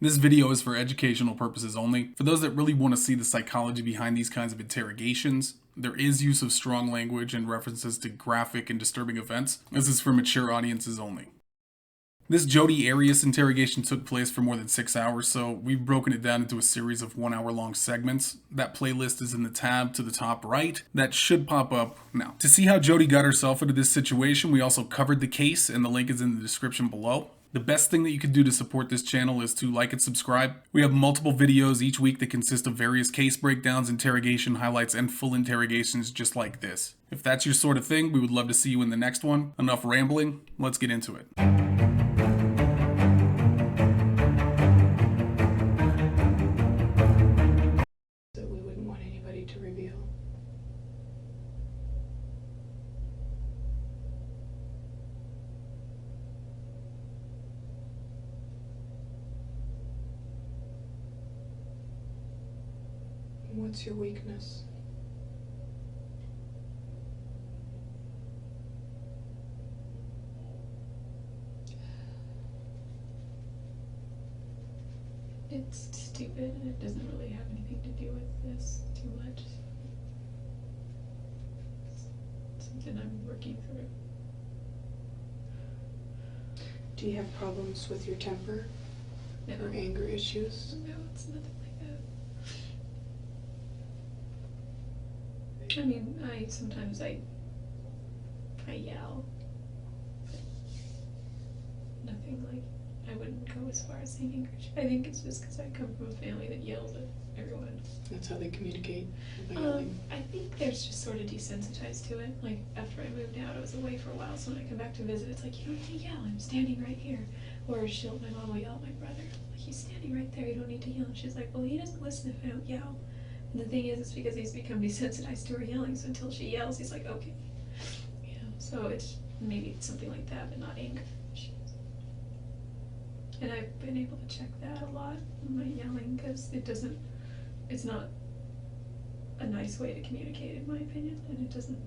This video is for educational purposes only. For those that really want to see the psychology behind these kinds of interrogations, there is use of strong language and references to graphic and disturbing events. This is for mature audiences only. This Jodi Arias interrogation took place for more than 6 hours, so we've broken it down into a series of 1 hour long segments. That playlist is in the tab to the top right. That should pop up now. To see how Jodi got herself into this situation, we also covered the case, and the link is in the description below. The best thing that you can do to support this channel is to like and subscribe. We have multiple videos each week that consist of various case breakdowns, interrogation highlights, and full interrogations just like this. If that's your sort of thing, we would love to see you in the next one. Enough rambling, let's get into it. That we wouldn't want anybody to reveal. What's your weakness? It's stupid and it doesn't really have anything to do with this too much. It's something I'm working through. Do you have problems with your temper No. or anger issues? No, it's nothing like that. I mean, sometimes I yell, but nothing like, I wouldn't go as far as saying angry. I think it's just because I come from a family that yells at everyone. That's how they communicate, by yelling. I think they're just sort of desensitized to it. Like, after I moved out, I was away for a while, so when I come back to visit, it's like, you don't need to yell, I'm standing right here. Or my mom will yell at my brother, like, he's standing right there, you don't need to yell. And she's like, well, he doesn't listen if I don't yell. And the thing is, it's because he's become desensitized to her yelling, so until she yells, he's like, okay. You know, so it's maybe something like that, but not anger issues. And I've been able to check that a lot in my yelling, because it's not a nice way to communicate, in my opinion, and it doesn't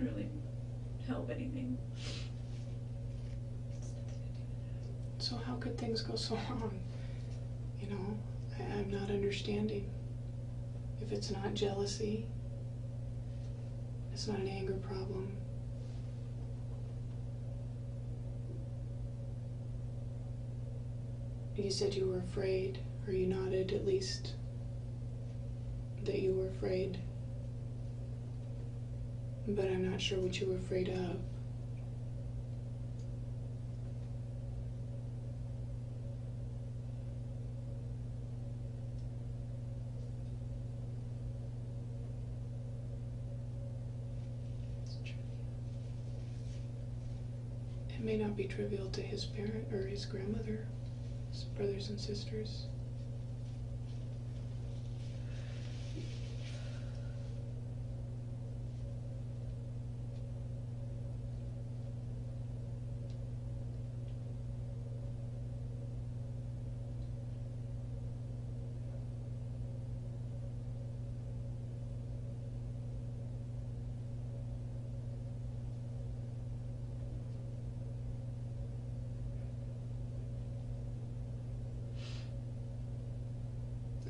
really help anything. It's nothing to do with that. So how could things go so wrong? You know, I'm not understanding. If it's not jealousy, it's not an anger problem. You said you were afraid, or you nodded at least that you were afraid. But I'm not sure what you were afraid of. It's trivial. It may not be trivial to his parent or his grandmother, his brothers and sisters.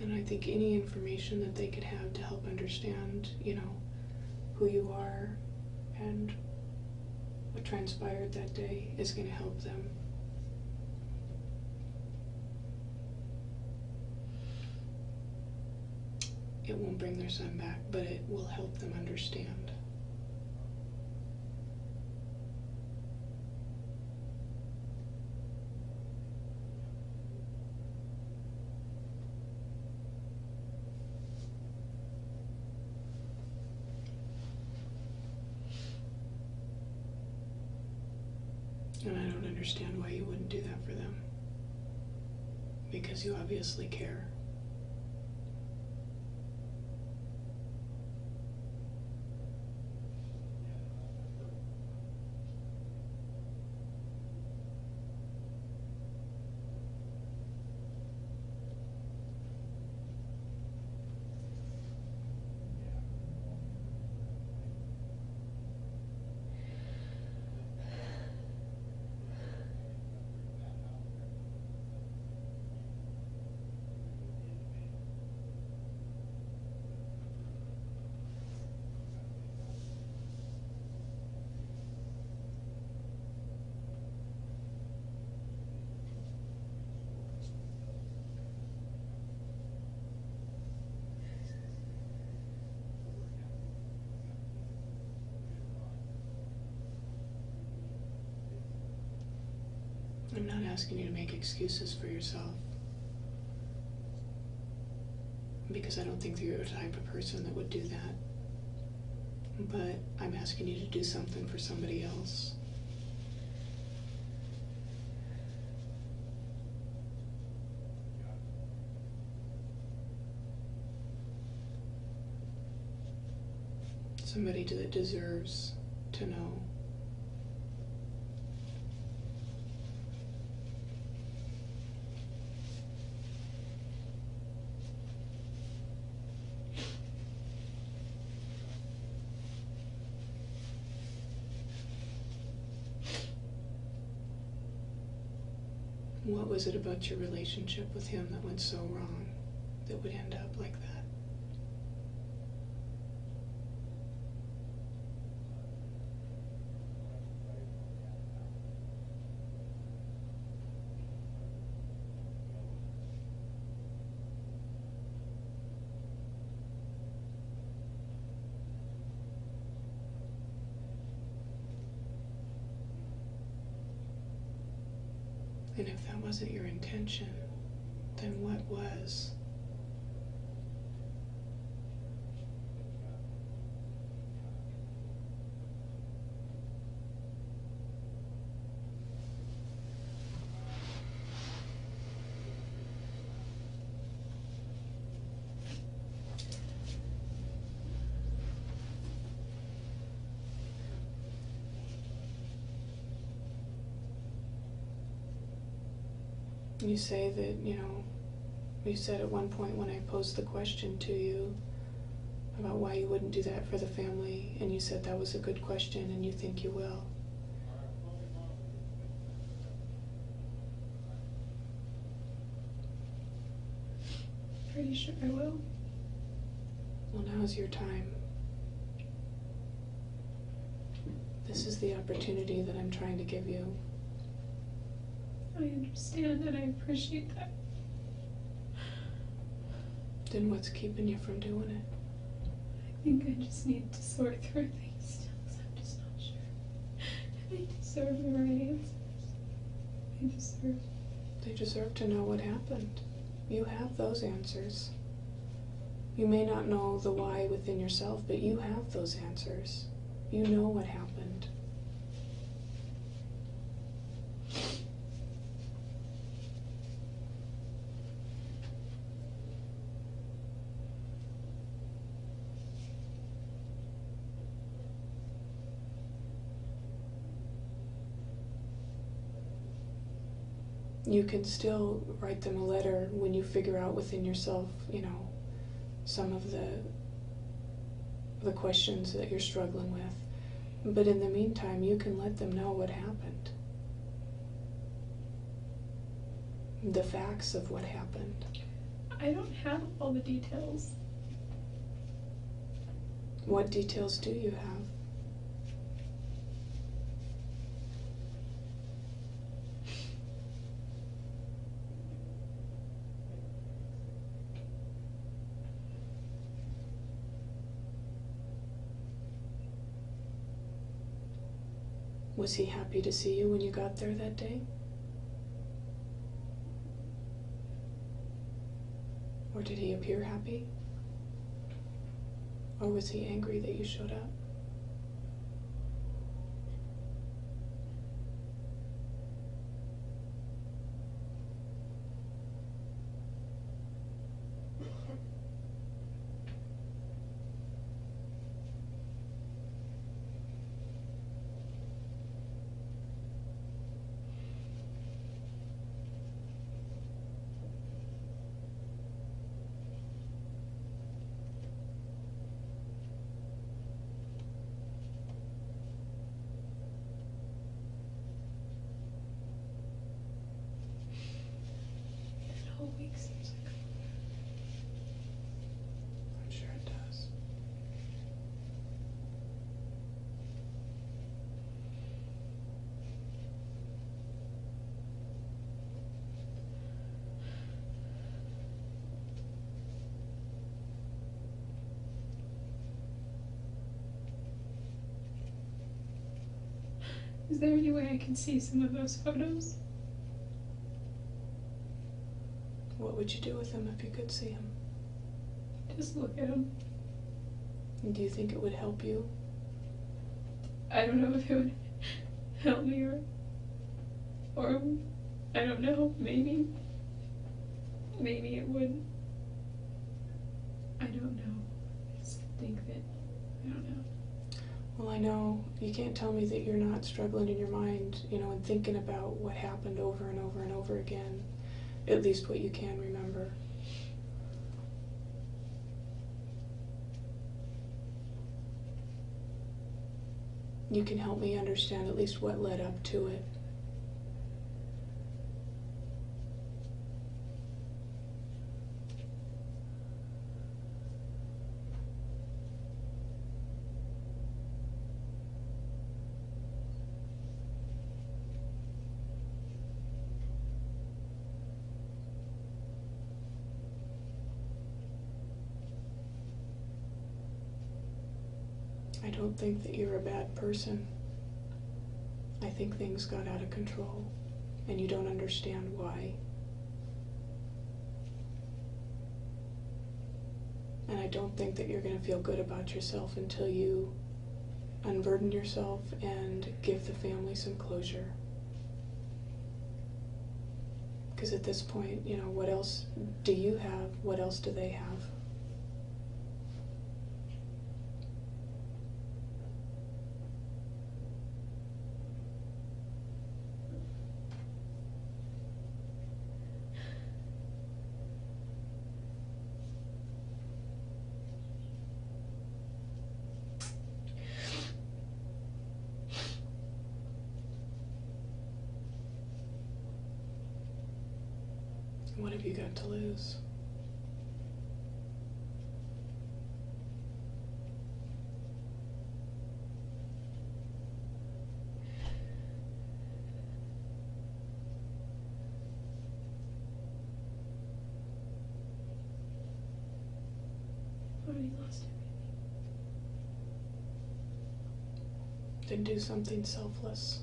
And I think any information that they could have to help understand, you know, who you are and what transpired that day is going to help them. It won't bring their son back, but it will help them understand. And I don't understand why you wouldn't do that for them. Because you obviously care. not asking you to make excuses for yourself, because I don't think that you're the type of person that would do that. But I'm asking you to do something for somebody else. Somebody that deserves to know. What was it about your relationship with him that went so wrong, that would end up like that? And if that wasn't your intention, then what was? You say that, you said at one point when I posed the question to you about why you wouldn't do that for the family, and you said that was a good question and you think you will. Pretty sure I will. Well, now's your time. This is the opportunity that I'm trying to give you. I understand and I appreciate that. Then what's keeping you from doing it? I think I just need to sort through things still, because I'm just not sure if they deserve the right answers. They deserve to know what happened. You have those answers. You may not know the why within yourself, but you have those answers. You know what happened. You can still write them a letter when you figure out within yourself, some of the questions that you're struggling with. But in the meantime, you can let them know what happened. The facts of what happened. I don't have all the details. What details do you have? Was he happy to see you when you got there that day? Or did he appear happy? Or was he angry that you showed up? That whole week seems like I'm sure it does. Is there any way I can see some of those photos? What would you do with him if you could see him? Just look at him. And do you think it would help you? I don't know if it would help me or I don't know, maybe it would. I don't know. I just think that, I don't know. Well, I know you can't tell me that you're not struggling in your mind, and thinking about what happened over and over and over again, at least what you can remember. You can help me understand at least what led up to it. I don't think that you're a bad person. I think things got out of control, and you don't understand why. And I don't think that you're going to feel good about yourself until you unburden yourself and give the family some closure. Because at this point, what else do you have? What else do they have? What have you got to lose? I've already lost everything. Then do something selfless.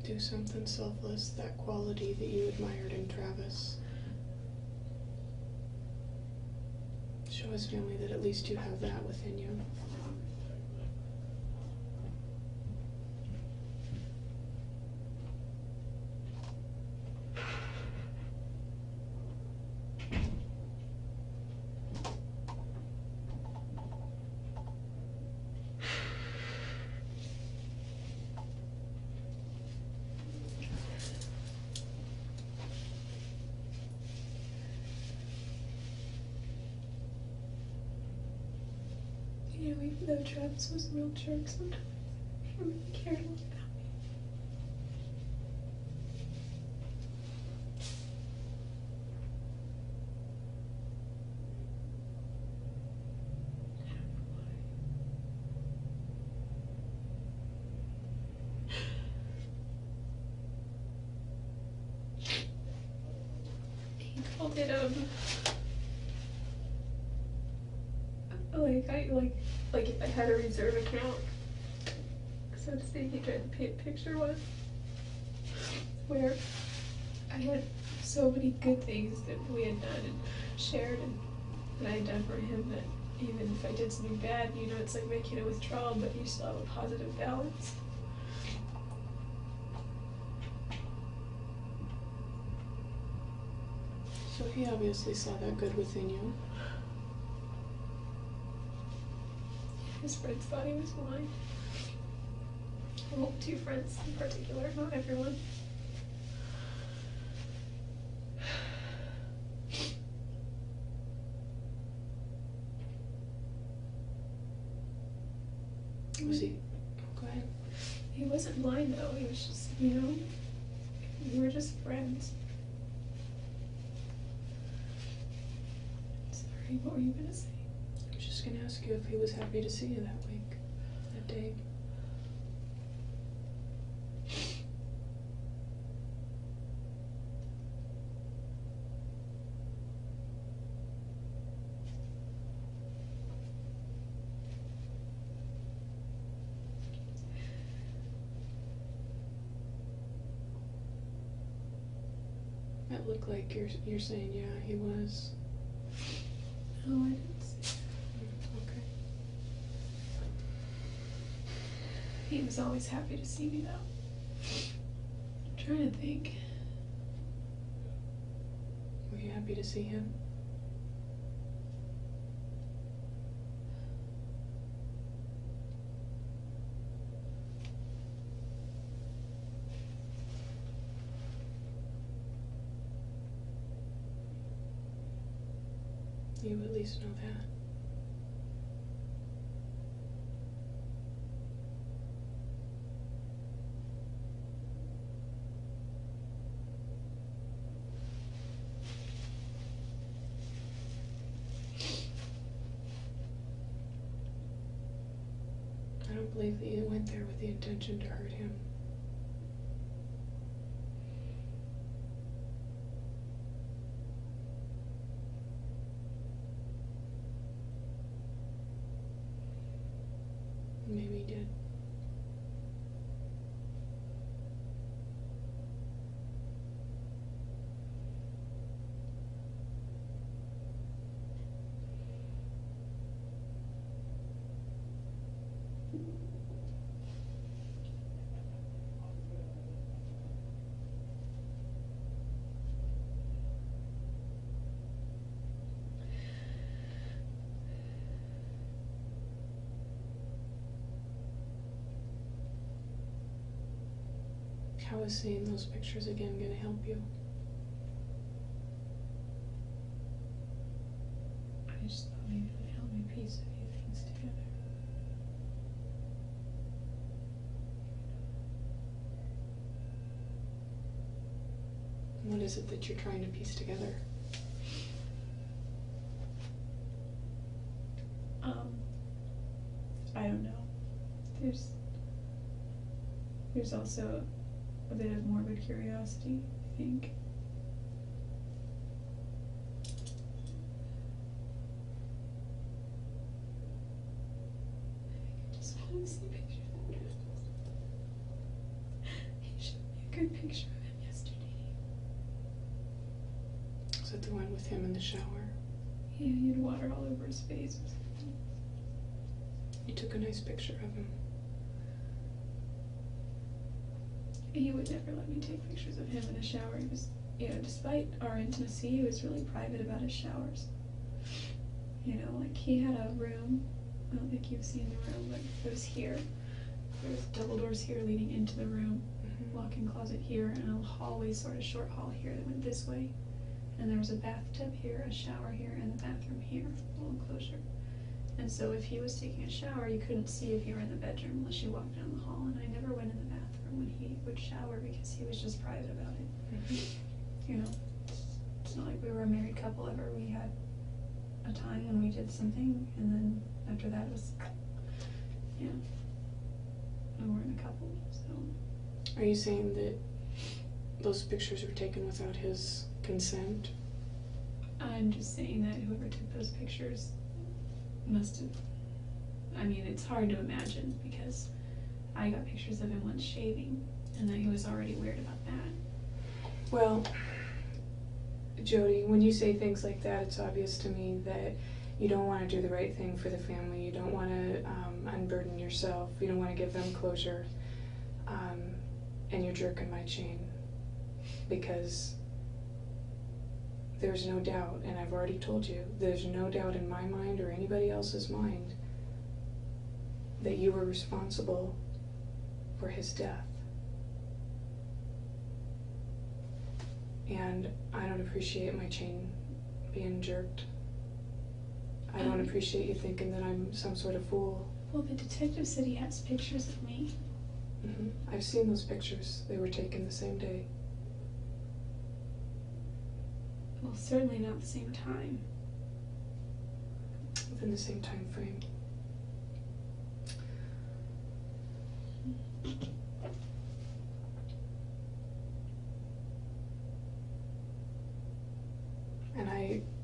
Do something selfless, that quality that you admired in Travis. Show his family that at least you have that within you. Even though Travis was a real jerk sometimes, he really cared a lot about me. He called it like if I had a reserve account, so to speak, he tried to paint a picture one where I had so many good things that we had done and shared and that I had done for him that even if I did something bad, you know, it's like making a withdrawal, but you still have a positive balance. So he obviously saw that good within you. His friends thought he was blind. Well, 2 friends in particular, not everyone. Was he? Go ahead. He wasn't blind though, he was just, you know, we were just friends. Sorry, what were you gonna say? I was just gonna ask you if he was happy to see you that week, that day. It looked like you're saying, yeah, he was. No, I didn't see. Okay. He was always happy to see me though. I'm trying to think. Were you happy to see him? You at least know that. I don't believe that you went there with the intention to hurt him. Maybe he did. How is seeing those pictures again going to help you? I just thought maybe it would help me piece a few things together. What is it that you're trying to piece together? I don't know. There's also a bit of morbid curiosity, I think. I just want to see pictures of him. He showed me a good picture of him yesterday. Is that the one with him in the shower? Yeah, he had water all over his face or something. You took a nice picture of him. He would never let me take pictures of him in the shower. He was, you know, despite our intimacy, he was really private about his showers. You know, like he had a room, I don't think you've seen the room, but it was here. There was double doors here leading into the room, walk-in closet here, and a hallway, sort of short hall here that went this way. And there was a bathtub here, a shower here, and the bathroom here, a little enclosure. And so if he was taking a shower, you couldn't see if you were in the bedroom unless you walked down the hall, and I never went in the bathroom when he would shower because he was just private about it. You know, it's not like we were a married couple ever. We had a time when we did something, and then after that it was, you know, we weren't a couple, so. Are you saying that those pictures were taken without his consent? I'm just saying that whoever took those pictures must have, I mean, it's hard to imagine because I got pictures of him once shaving, and then he was already weird about that. Well, Jodi, when you say things like that, it's obvious to me that You don't want to do the right thing for the family. You don't want to unburden yourself. You don't want to give them closure. And you're jerking my chain because there's no doubt, and I've already told you, there's no doubt in my mind or anybody else's mind that you were responsible for his death. And I don't appreciate my chain being jerked. I don't appreciate you thinking that I'm some sort of fool. Well, the detective said he has pictures of me. I've seen those pictures. They were taken the same day. Well, certainly not the same time. Within the same time frame.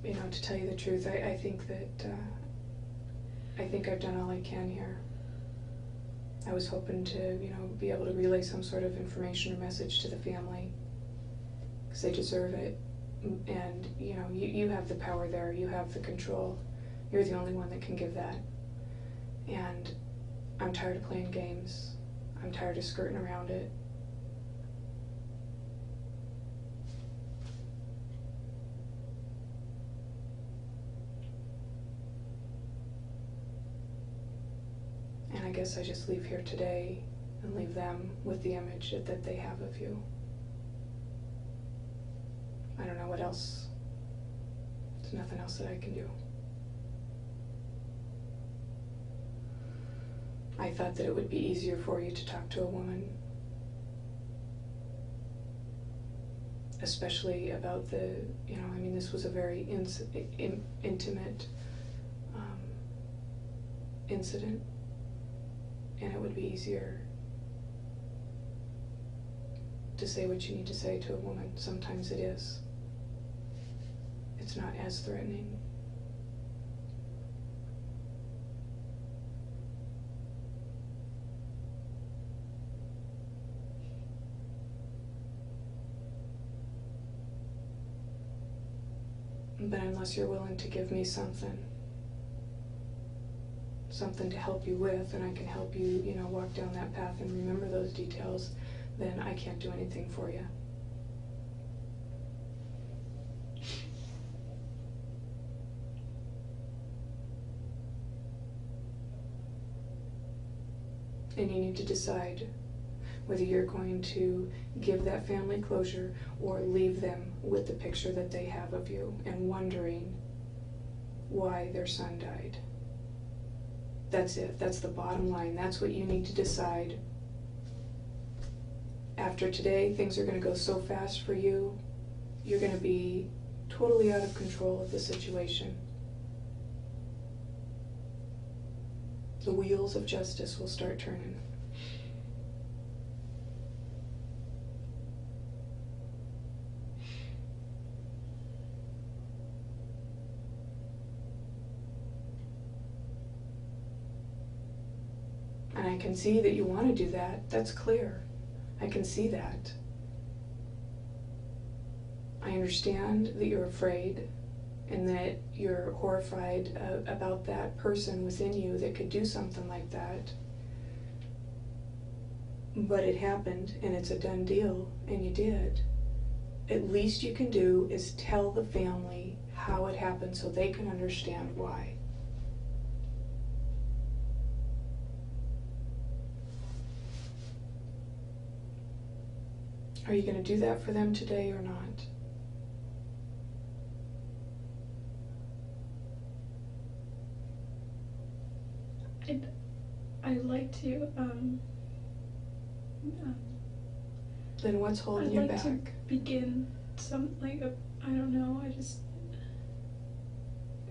And to tell you the truth, I think that, I think I've done all I can here. I was hoping to, be able to relay some sort of information or message to the family, because they deserve it. And, you have the power there, you have the control. You're the only one that can give that. And I'm tired of playing games. I'm tired of skirting around it. And I guess I just leave here today and leave them with the image that they have of you. I don't know what else. There's nothing else that I can do. I thought that it would be easier for you to talk to a woman, especially about the, this was a very intimate incident, and it would be easier to say what you need to say to a woman. Sometimes it is. It's not as threatening. But unless you're willing to give me something to help you with, and I can help you, walk down that path and remember those details, then I can't do anything for you. And you need to decide whether you're going to give that family closure or leave them with the picture that they have of you and wondering why their son died. That's it. That's the bottom line. That's what you need to decide. After today, things are going to go so fast for you. You're going to be totally out of control of the situation. The wheels of justice will start turning. And I can see that you want to do that. That's clear. I can see that. I understand that you're afraid and that you're horrified about that person within you that could do something like that. But it happened, and it's a done deal, and you did. At least you can do is tell the family how it happened so they can understand why. Are you going to do that for them today or not? I'd like to, Then what's holding you back? I'd like to begin I don't know,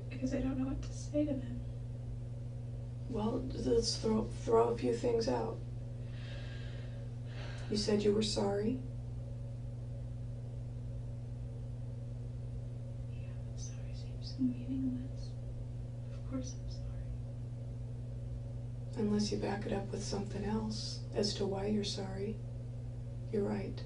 because I don't know what to say to them. Well, let's throw a few things out. You said you were sorry. Yeah, but sorry seems so meaningless. Of course I'm sorry. Unless you back it up with something else as to why you're sorry. You're right.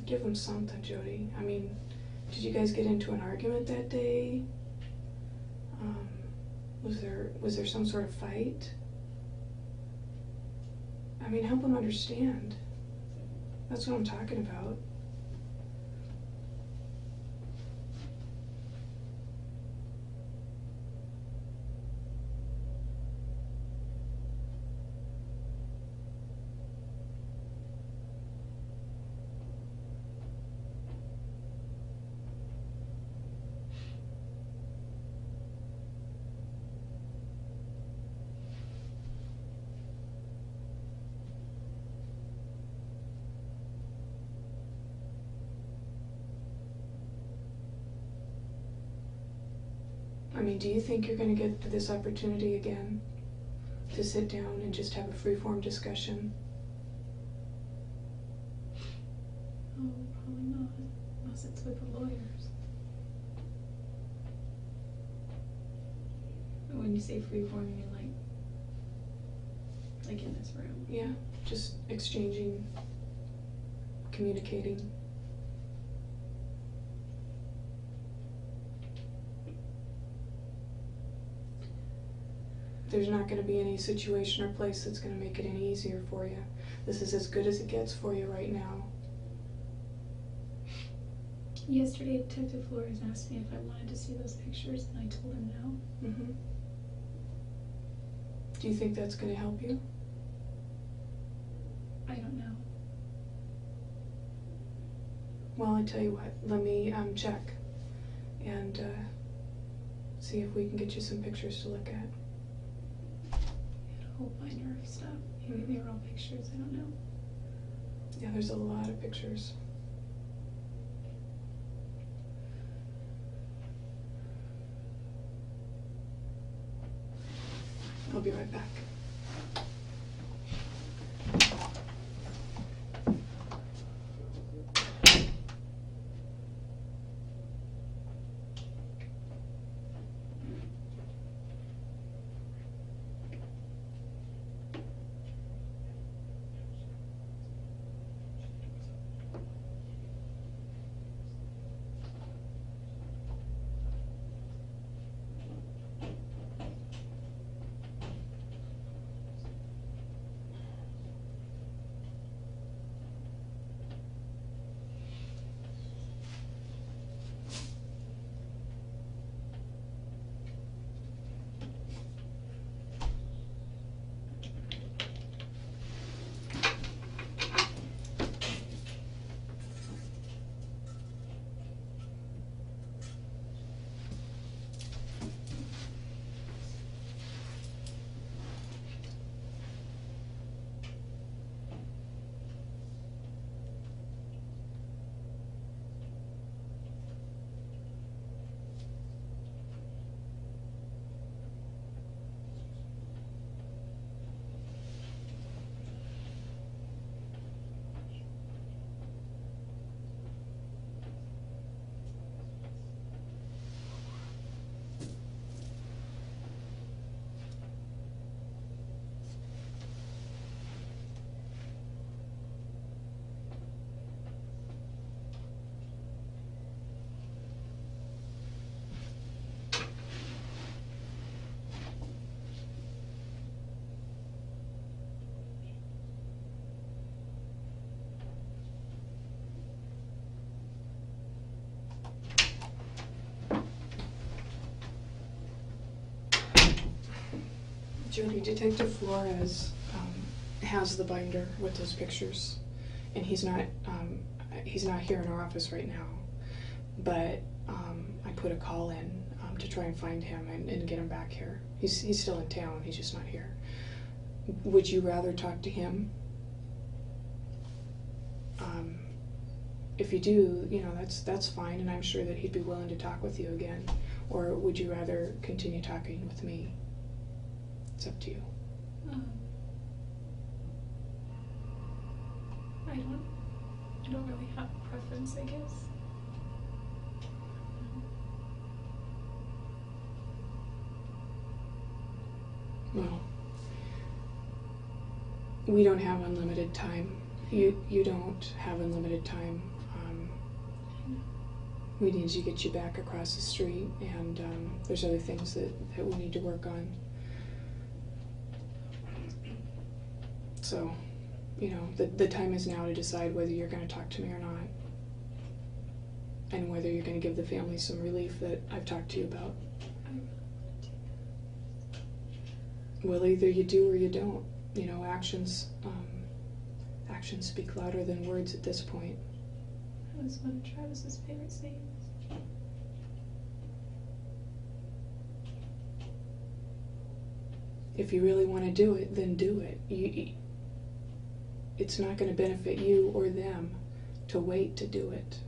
give him something, Jodi. I mean, did you guys get into an argument that day? Was there some sort of fight? I mean, help him understand. That's what I'm talking about. I mean, do you think you're going to get this opportunity again to sit down and just have a free-form discussion? Oh, probably not, unless it's with the lawyers. When you say free-form, you mean like in this room? Yeah, just exchanging, communicating. There's not going to be any situation or place that's going to make it any easier for you. This is as good as it gets for you right now. Yesterday, Detective Flores asked me if I wanted to see those pictures, and I told him no. Mm-hmm. Do you think that's going to help you? I don't know. Well, I tell you what, let me check and see if we can get you some pictures to look at. A whole binder of stuff. Maybe they were all pictures, I don't know. Yeah, there's a lot of pictures. I'll be right back. Jodi, Detective Flores has the binder with those pictures, and he's not here in our office right now. But I put a call in to try and find him and get him back here. He's still in town. He's just not here. Would you rather talk to him? If you do, you know, that's fine, and I'm sure that he'd be willing to talk with you again. Or would you rather continue talking with me? It's up to you. I don't really have a preference, I guess. Well, we don't have unlimited time. You don't have unlimited time we need to get you back across the street, and there's other things that we need to work on. So, you know, the time is now to decide whether you're going to talk to me or not, and whether you're going to give the family some relief that I've talked to you about. Well, either you do or you don't. You know, actions speak louder than words at this point. That was one of Travis's favorite sayings. If you really want to do it, then do it. It's not going to benefit you or them to wait to do it.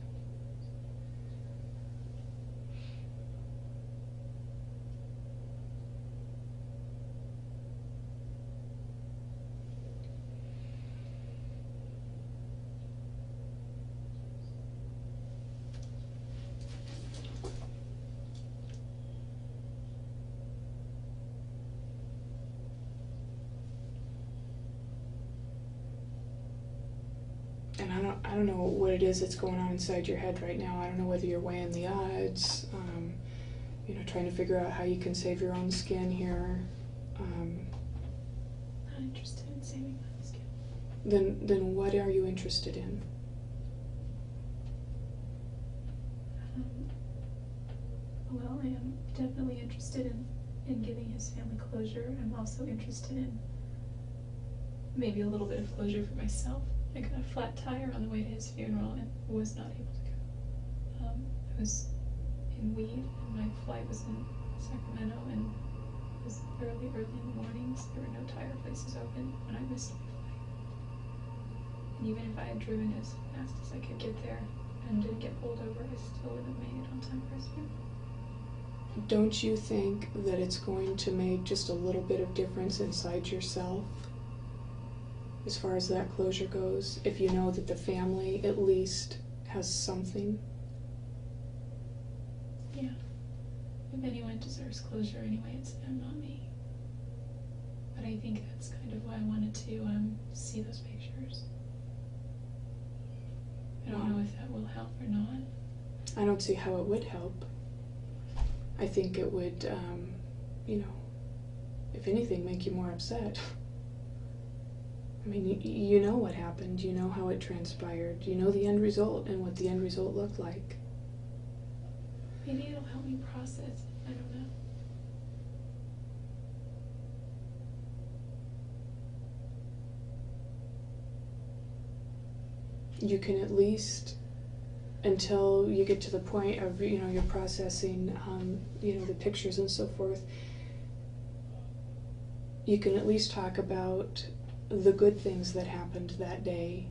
And I don't know what it is that's going on inside your head right now. I don't know whether you're weighing the odds, you know, trying to figure out how you can save your own skin here. Not interested in saving my skin. Then what are you interested in? Well, I am definitely interested in giving his family closure. I'm also interested in maybe a little bit of closure for myself. I got a flat tire on the way to his funeral and was not able to go. I was in weed and my flight was in Sacramento, and it was early in the mornings. There were no tire places open when I missed my flight. And even if I had driven as fast as I could get there and didn't get pulled over, I still wouldn't have made it on time for his funeral. Don't you think that it's going to make just a little bit of difference inside yourself as far as that closure goes, if you know that the family at least has something? Yeah. If anyone deserves closure anyway, it's them, not me. But I think that's kind of why I wanted to see those pictures. I don't know if that will help or not. I don't see how it would help. I think it would, you know, if anything, make you more upset. I mean, you know what happened, you know how it transpired, you know the end result and what the end result looked like. Maybe it'll help me process it. I don't know. You can at least, until you get to the point of, you know, you're processing, you know, the pictures and so forth, you can at least talk about the good things that happened that day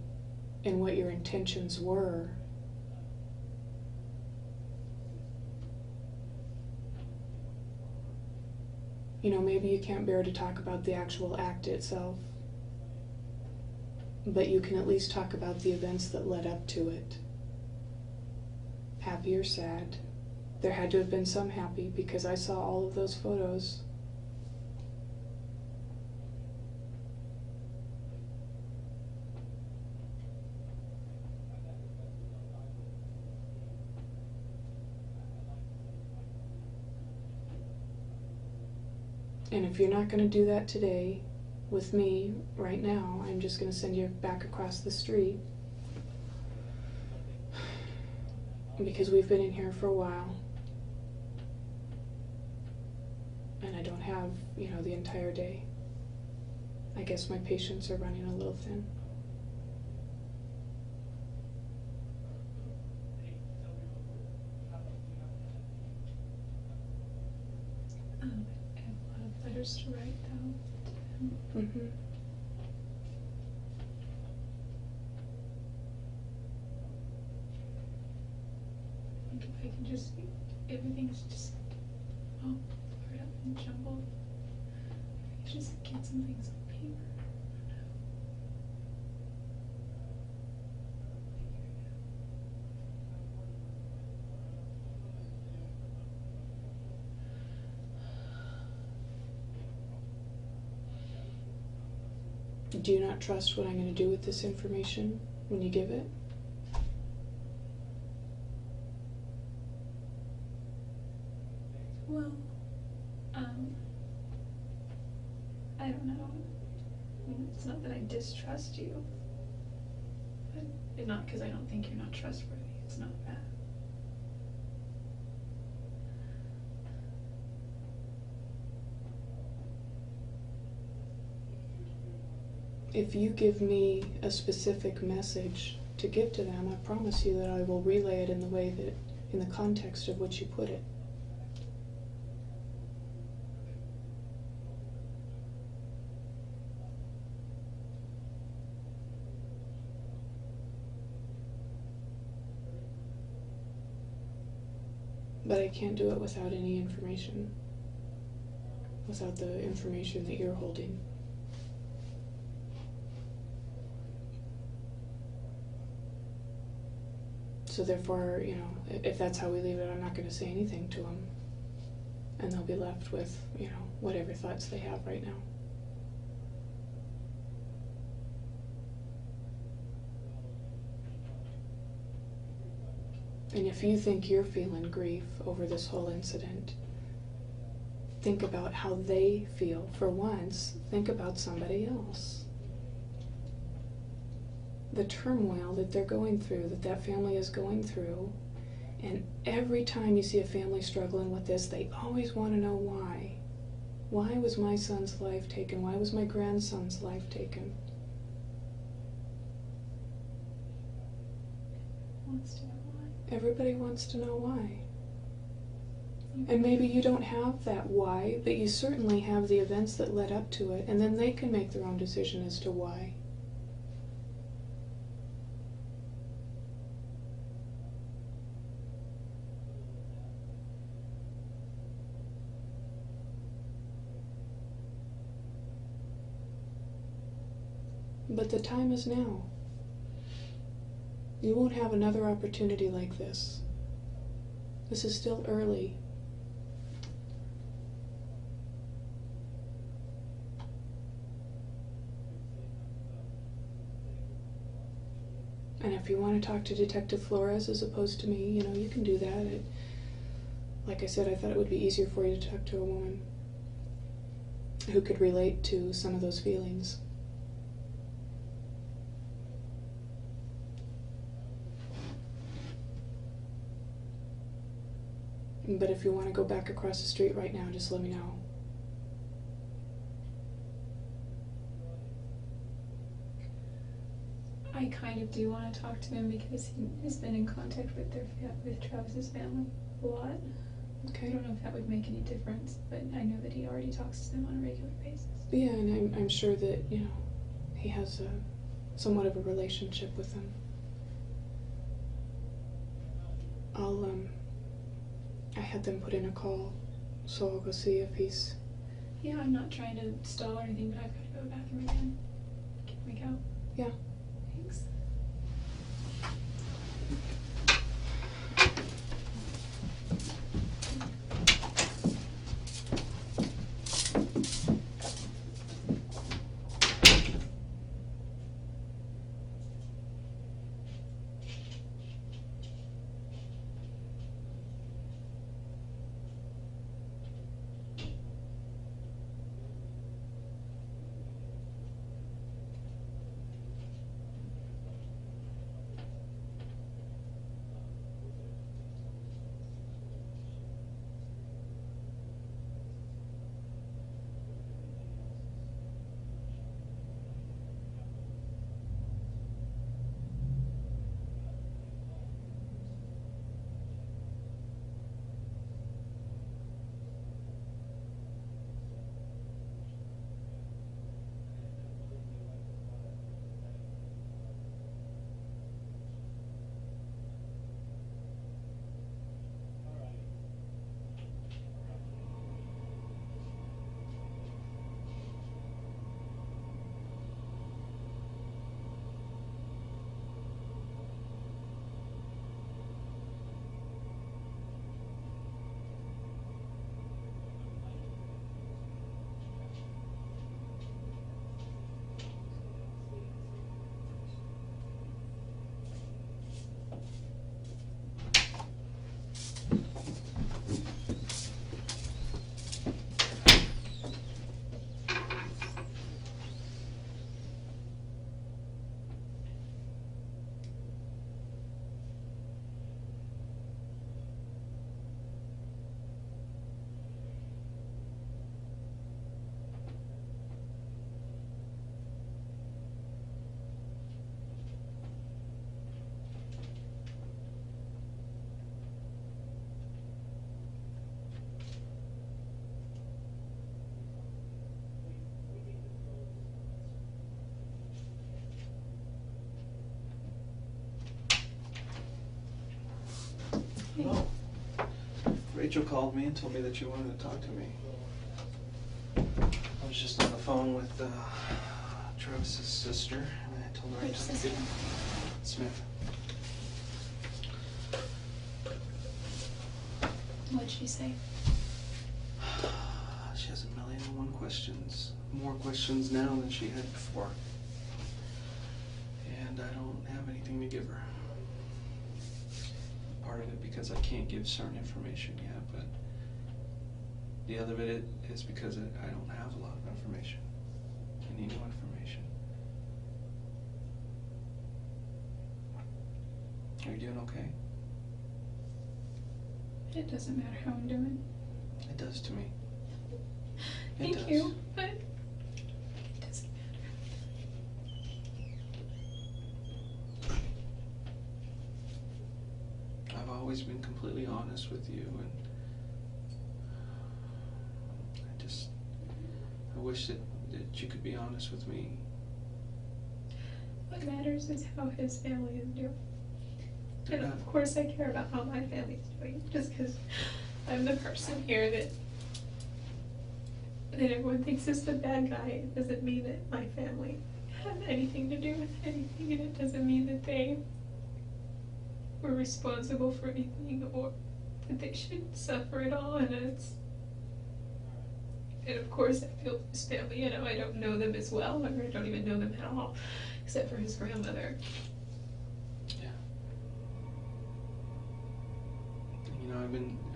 and what your intentions were. You know, maybe you can't bear to talk about the actual act itself, but you can at least talk about the events that led up to it. Happy or sad. There had to have been some happy, because I saw all of those photos. And if you're not going to do that today with me right now, I'm just going to send you back across the street. Because we've been in here for a while. And I don't have, you know, the entire day. I guess my patience are running a little thin. I have a lot of letters to write, though. Mm-hmm. I think if I can just, everything's just all blurred up and jumbled. If I could just get some things on paper. Do you not trust what I'm going to do with this information when you give it? trust you. But not because I don't think you're not trustworthy. It's not that. If you give me a specific message to give to them, I promise you that I will relay it in the way that, in the context of which you put it. But I can't do it without any information, without the information that you're holding. So therefore, you know, if that's how we leave it, I'm not going to say anything to them. And they'll be left with, you know, whatever thoughts they have right now. And if you think you're feeling grief over this whole incident, think about how they feel. For once, think about somebody else. The turmoil that they're going through, that family is going through, and every time you see a family struggling with this, they always want to know why. Why was my son's life taken? Why was my grandson's life taken? Wants to know why. Everybody wants to know why. And maybe you don't have that why, but you certainly have the events that led up to it, and then they can make their own decision as to why. But the time is now. You won't have another opportunity like this. This is still early. And if you want to talk to Detective Flores as opposed to me, you know, you can do that. Like I said, I thought it would be easier for you to talk to a woman who could relate to some of those feelings. But if you want to go back across the street right now, just let me know. I kind of do want to talk to him because he has been in contact with with Travis's family a lot. I Okay. don't know if that would make any difference, but I know that he already talks to them on a regular basis. Yeah, and I'm sure that, you know, he has somewhat of a relationship with them. I had them put in a call, so I'll go see if he's... Yeah, I'm not trying to stall or anything, but I've got to go to the bathroom again. Can we go? Yeah. Thanks. No. Rachel called me and told me that you wanted to talk to me. I was just on the phone with Travis's sister, and I told her Which I sister? Smith. What'd she say? She has 1,000,001 questions. More questions now than she had before. And I don't have anything to give her. Part of it because I can't give certain information yet, but the other bit is because I don't have a lot of information. I need new information. Are you doing okay? It doesn't matter how I'm doing. It does to me. Thank you, but it doesn't matter. I've always been completely honest with you, and I wish that you could be honest with me. What matters is how his family is doing. And Yeah. of course I care about how my family's doing, just because I'm the person here that everyone thinks is the bad guy. It doesn't mean that my family had anything to do with anything, and it doesn't mean that they were responsible for anything or that they should suffer at all. And of course I feel his family, I don't know them as well, or I don't even know them at all, except for his grandmother. Yeah.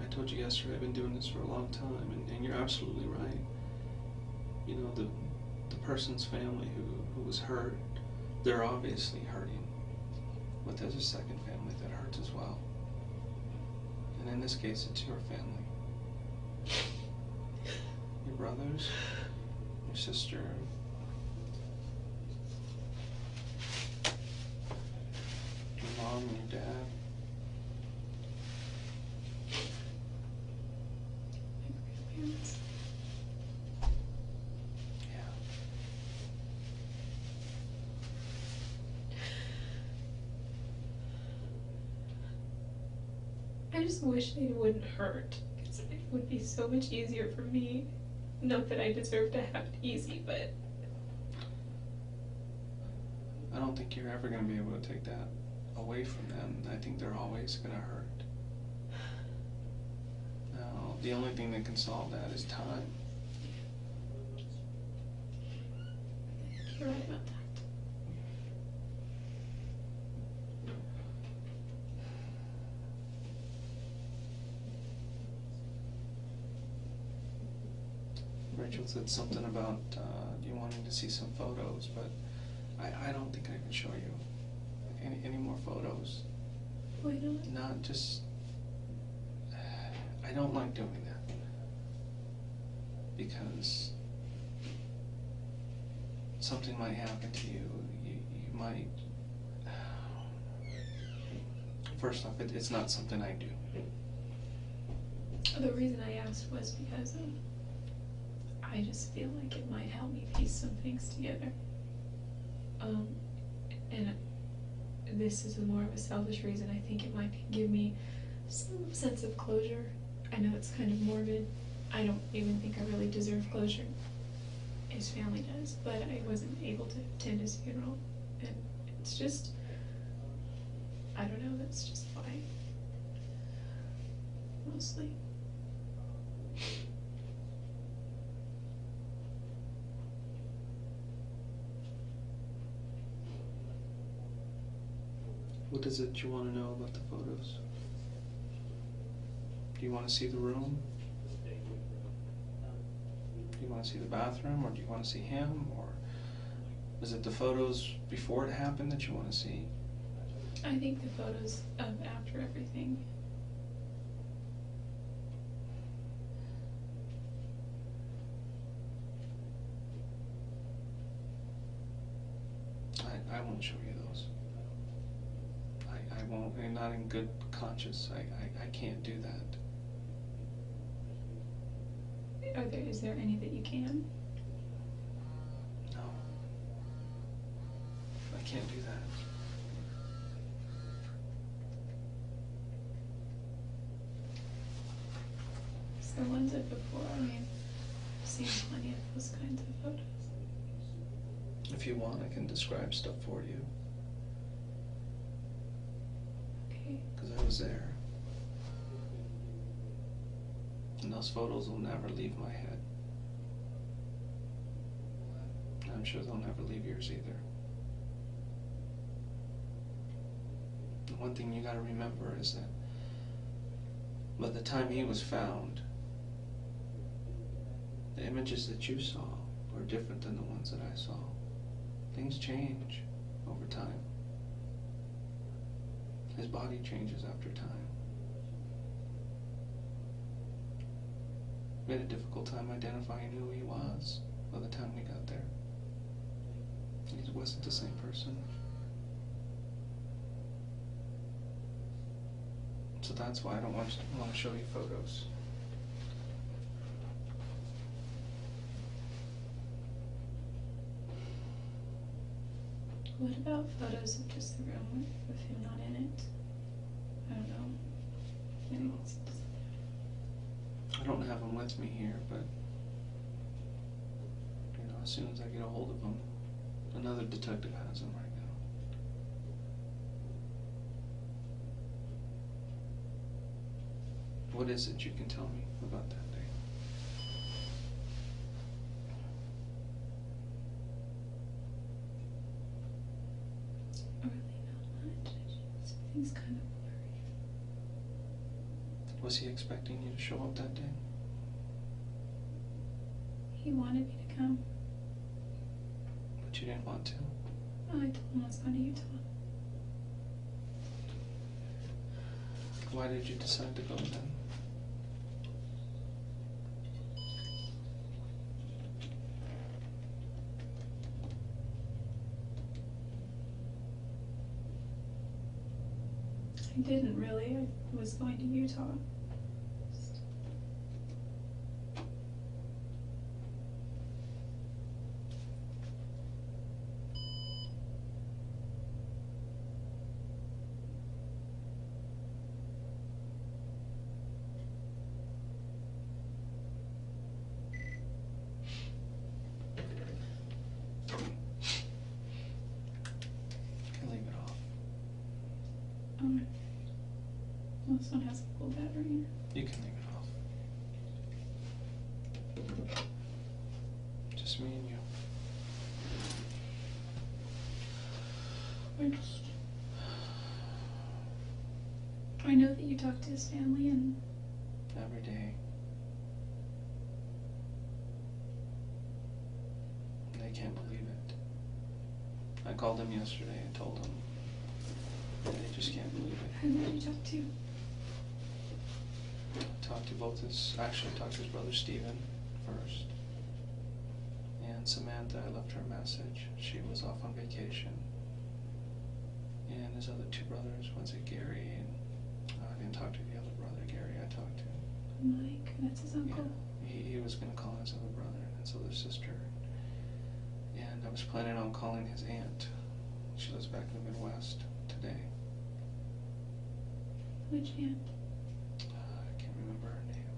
I told you yesterday, I've been doing this for a long time, and you're absolutely right. The person's family who was hurt, they're obviously hurting, but there's a second family that hurts as well. And in this case, it's your family. Your brothers, your sister, your mom and your dad. My grandparents. Yeah. I just wish they wouldn't hurt, because it would be so much easier for me. Not that I deserve to have it easy, but I don't think you're ever going to be able to take that away from them. I think they're always going to hurt. Now, the only thing that can solve that is time. you're right about that. Rachel said something about you wanting to see some photos, but I don't think I can show you any more photos. Why not? Not just... I don't like doing that. Because something might happen to you. You might... First off, it's not something I do. The reason I asked was because I just feel like it might help me piece some things together. And this is more of a selfish reason. I think it might give me some sense of closure. I know it's kind of morbid. I don't even think I really deserve closure. His family does, but I wasn't able to attend his funeral. And it's just, I don't know, that's just why. Mostly. What is it you want to know about the photos? Do you want to see the room? Do you want to see the bathroom, or do you want to see him? Or is it the photos before it happened that you want to see? I think the photos of after everything. I won't show you those. I won't, and not in good conscience. I can't do that. Is there any that you can? No. I can't do that. there ones that before? I mean, I've seen plenty of those kinds of photos. If you want, I can describe stuff for you, Okay. because I was there. And those photos will never leave my head. I'm sure they'll never leave yours either. The one thing you gotta remember is that by the time he was found, the images that you saw were different than the ones that I saw. Things change over time. His body changes after time. We had a difficult time identifying who he was by the time we got there. He wasn't the same person. So that's why I don't want to show you photos. What about photos of just the room with him not in it? I don't know. Maybe it's just... I don't have him with me here, but as soon as I get a hold of him, another detective has him right now. What is it you can tell me about that day? Really not much. Everything's kind of blurry. Was he expecting you to show up that day? He wanted me to come. But you didn't want to? Oh, I told him I was going to Utah. Why did you decide to go then? I didn't really. I was going to Utah. Leave it off. Well, this one has a full battery. You can leave it off. Just me and you. I know that you talked to his family and... Every day. They can't believe it. I called them yesterday and told them. They just can't believe it. Who did you talk to? Talked to both talked to his brother Stephen first. And Samantha, I left her a message. She was off on vacation. And his other two brothers, was it Gary? And I didn't talk to the other brother, Gary, I talked to. Mike, that's his uncle. Yeah, he was going to call his other brother and his other sister. And I was planning on calling his aunt. She lives back in the Midwest today. Which aunt? I can't remember her name.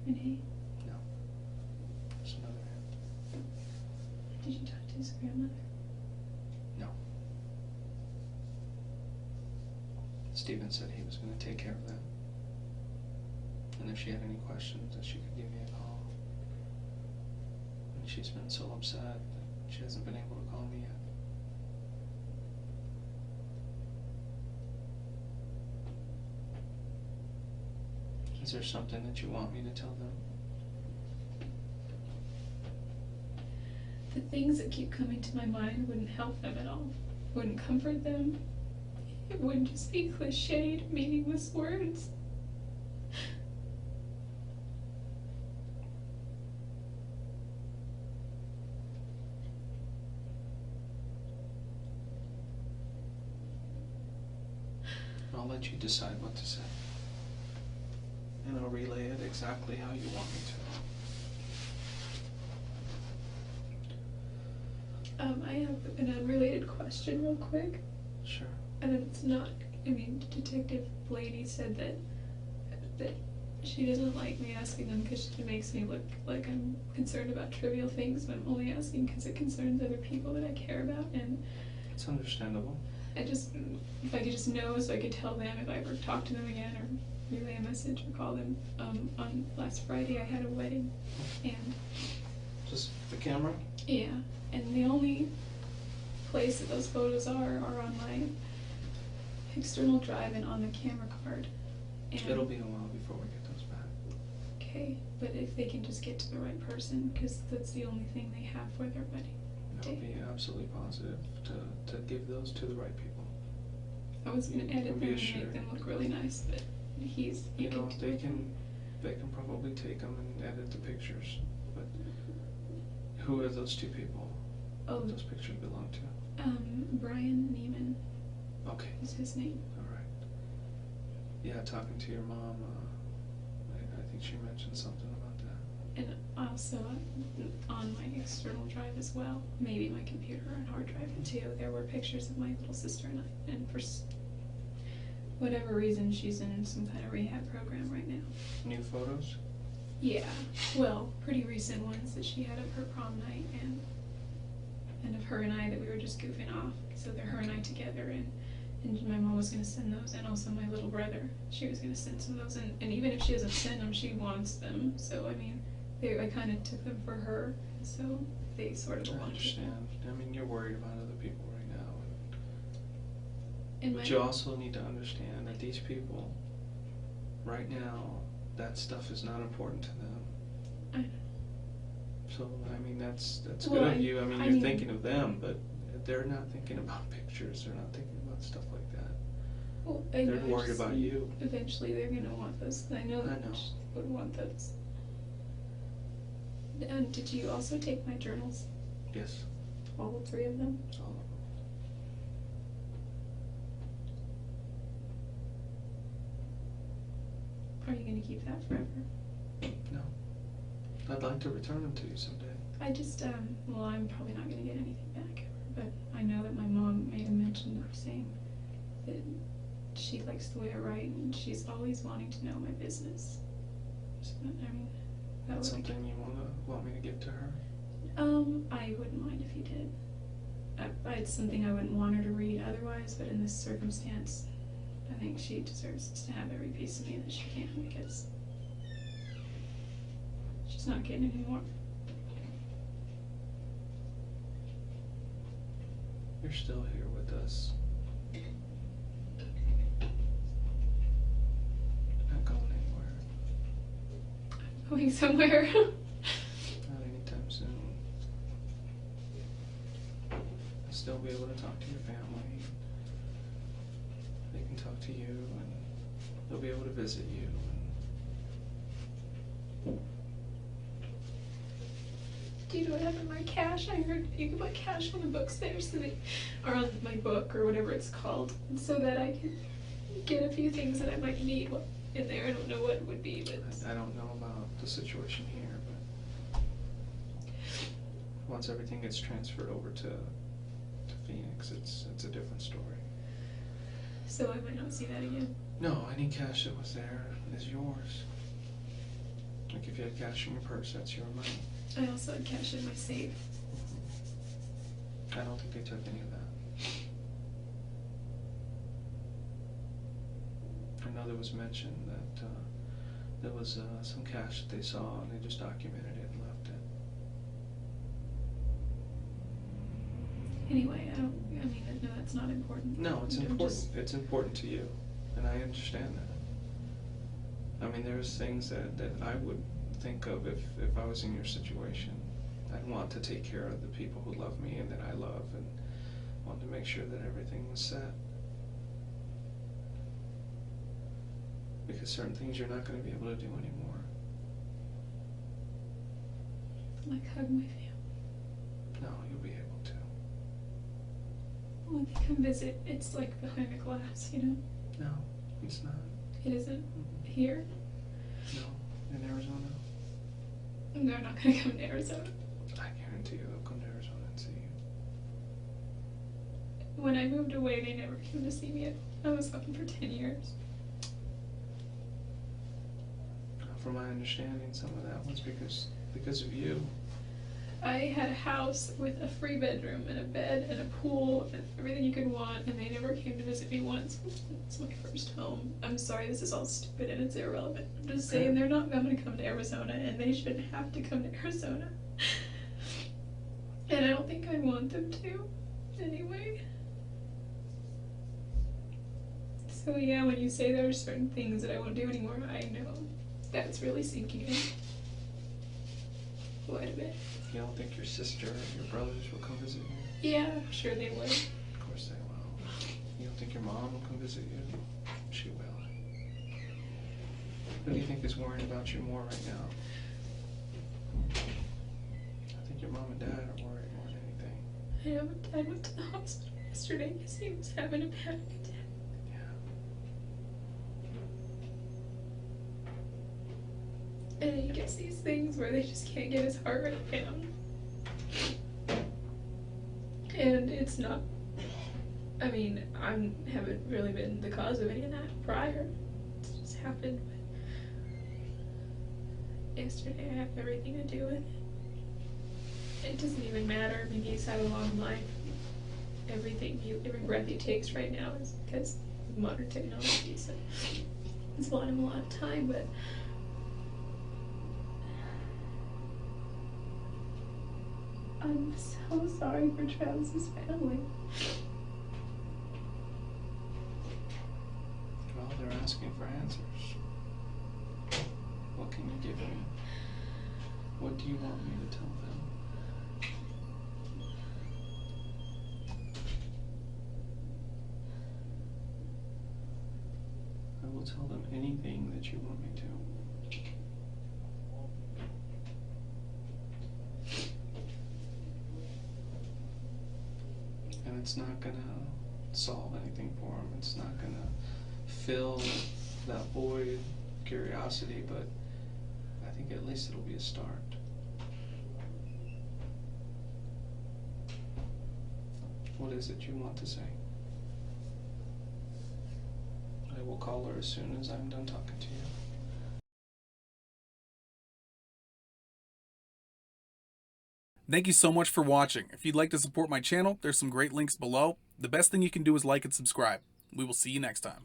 Renee? No. There's another aunt. Did you talk to his grandmother? No. Stephen said he was going to take care of that. And if she had any questions, that she could give me a call. And she's been so upset that she hasn't been able to call me yet. Is there something that you want me to tell them? The things that keep coming to my mind wouldn't help them at all. Wouldn't comfort them. It wouldn't just be cliched, meaningless words. I'll let you decide what to say. And I'll relay it exactly how you want me to. I have an unrelated question real quick. Sure. And it's not, Detective Blaney said that she doesn't like me asking them because it makes me look like I'm concerned about trivial things, but I'm only asking because it concerns other people that I care about, and It's understandable. if I could just know so I could tell them if I ever talk to them again or relay a message or call them. On last Friday I had a wedding, and Just the camera? yeah, and the only place that those photos are on my external drive and on the camera card. And It'll be a while before we get those back. okay, but if they can just get to the right person, because that's the only thing they have for their wedding. I'll be absolutely positive to give those to the right people. I was gonna You edit can them be and assured. make them look really nice, but you know, can they can probably take them and edit the pictures, but who are those two people Oh, that those pictures belong to? Brian Neiman Okay, is his name. all right. Yeah, talking to your mom, I think she mentioned something about that. And also on my external drive as well, maybe my computer and hard drive too, there were pictures of my little sister and I, and for whatever reason she's in some kind of rehab program right now. New photos? Yeah, well, pretty recent ones that she had of her prom night and of her and I that we were just goofing off. So they're her and I together, and my mom was gonna send those, and also my little brother, she was gonna send some of those, and even if she doesn't send them, she wants them. So I mean, I kind of took them for her, so they sort of I belong to her. understand. I mean, you're worried about other people right now. And But you also need to understand that these people, right now, that stuff is not important to them. I know. So, I mean, that's Well, good of you. I mean, I you're mean- thinking of them, but they're not thinking about pictures. They're not thinking about stuff like that. Well, They're worried about you. Eventually, they're gonna want those. I know that I know. she would want those. And did you also take my journals? Yes, All 3 of them? all of them. Are you gonna keep that forever? No. I'd like to return them to you someday. I just, well, I'm probably not gonna get anything back ever, but I know that my mom made a mention of saying that she likes the way I write and she's always wanting to know my business. So, I mean, that That's would something you want me to give to her? I wouldn't mind if you did. It's something I wouldn't want her to read otherwise, but in this circumstance, I think she deserves to have every piece of me that she can, because she's not getting any more. You're still here with us. Not going anywhere. Going somewhere. Not anytime soon. I'll still be able to talk to your family. They can talk to you, and they'll be able to visit you. Do you know what happened to my cash? I heard you can put cash on the books there, so that, or on my book, or whatever it's called, so that I can get a few things that I might need in there. I don't know what it would be, but I don't know about the situation here, but once everything gets transferred over to Phoenix, it's a different story. so I might not see that again. No, any cash that was there is yours. Like if you had cash in your purse, that's your money. I also had cash in my safe. I don't think they took any of that. I know there was mention that there was some cash that they saw and they just documented it and left it. Anyway, I mean, no, that's not important. No, it's I'm important. just- It's important to you, and I understand that. I mean, there's things that I would think of if I was in your situation. I'd want to take care of the people who love me and that I love, and want to make sure that everything was set. Because certain things you're not going to be able to do anymore. Like hug my family. No, you'll be able to. When they come visit, it's like behind a glass, you know? No, it's not. It isn't Mhm. here. No, in Arizona. And they're not gonna come to Arizona. I guarantee you they'll come to Arizona and see you. When I moved away, they never came to see me. I was gone for 10 years. from my understanding, some of that was because of you. I had a house with a free bedroom and a bed and a pool and everything you could want, and they never came to visit me once. It's my first home. I'm sorry, this is all stupid and it's irrelevant. I'm just saying they're not going to come to Arizona, and they shouldn't have to come to Arizona. And I don't think I want them to, anyway. So yeah, when you say there are certain things that I won't do anymore, I know that's really sinking in quite a bit. You don't think your sister or your brothers will come visit you? Yeah, I'm sure they would. Of course they will. You don't think your mom will come visit you? She will. Who do you think is worrying about you more right now? I think your mom and dad are worried more than anything. I know, but Dad went to the hospital yesterday because he was having a panic attack. Yeah. And he gets these things where they just can't get his heart rate down. And it's not, I mean, I haven't really been the cause of any of that prior. It's just happened. But yesterday I have everything to do with it. It doesn't even matter. Maybe he's had a long life. Every breath he takes right now is because of modern technology. So it's bought him a lot of time, but I'm so sorry for Travis's family. Well, they're asking for answers. What can you give me? What do you want me to tell them? I will tell them anything that you want me to. And it's not gonna solve anything for them. It's not gonna fill that void of curiosity, but I think at least it'll be a start. What is it you want to say? I will call her as soon as I'm done talking to you. Thank you so much for watching. If you'd like to support my channel, there's some great links below. The best thing you can do is like and subscribe. We will see you next time.